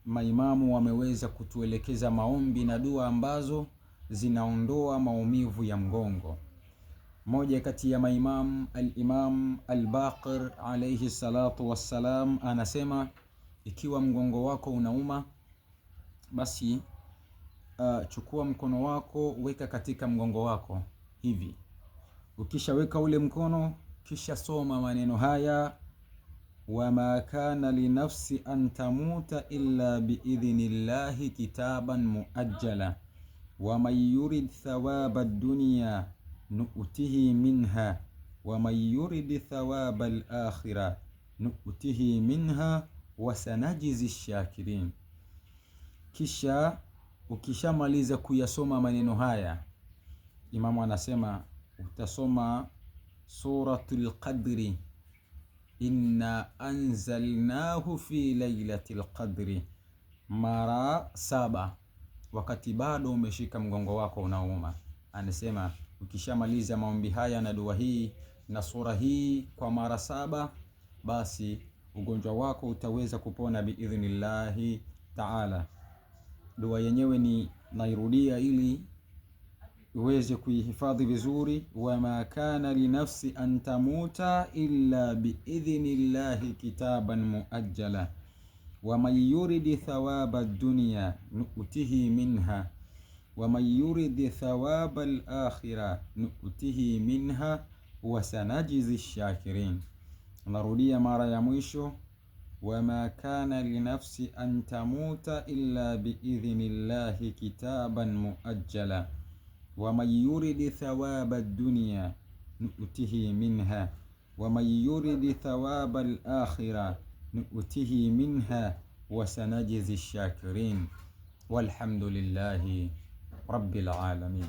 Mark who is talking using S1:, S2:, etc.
S1: maimamu wameweza kutuelekeza maombi na dua ambazo zinaondoa maumivu ya mgongo. Moja kati ya maimamu, al-Imam al-Baqir alayhi salatu wassalam, anasema ikiwa mgongo wako unauma, basi chukua mkono wako, weka katika mgongo wako hivi. Ukishaweka ule mkono, kisha soma maneno haya: wama kana linafsi an tamuta illa biidhnillahi kitaban muajjala waman yurid thawaba ad-dunya nu'tihi minha waman yurid thawaba al-akhirah nu'tihi minha wasanajizi shakirin. Kisha ukishamaliza kuyasoma maneno haya, imamu anasema utasoma suratul qadri, inna anzalnahu fi laylatil qadri, mara 7, wakati bado umeshika mgongo wako unauma. Anasema ukishamaliza maombi haya na dua hii na sura hii kwa mara 7, basi ugonjwa wako utaweza kupona biidhnillahi taala. Dua yenyewe ni nairudia ili uweze kuihifadhi vizuri: wama kana linafsi an tamuta illa biidhnillahi kitaban muajjala waman yuridi thawaba ad-dunya nu'tihi minha waman yuridi thawaba al-akhirah nu'tihi minha wasanajizi shakirin. Narudia mara ya mwisho: wama kana linafsi an tamuta illa biidhnillahi kitaban muajjala waman yuridi thawaba ad-dunya nu'tihi minha waman yuridi thawaba al-akhirah nu'tihi minha wasanajizi shakirin. Walhamdulillahi rabbil alamin.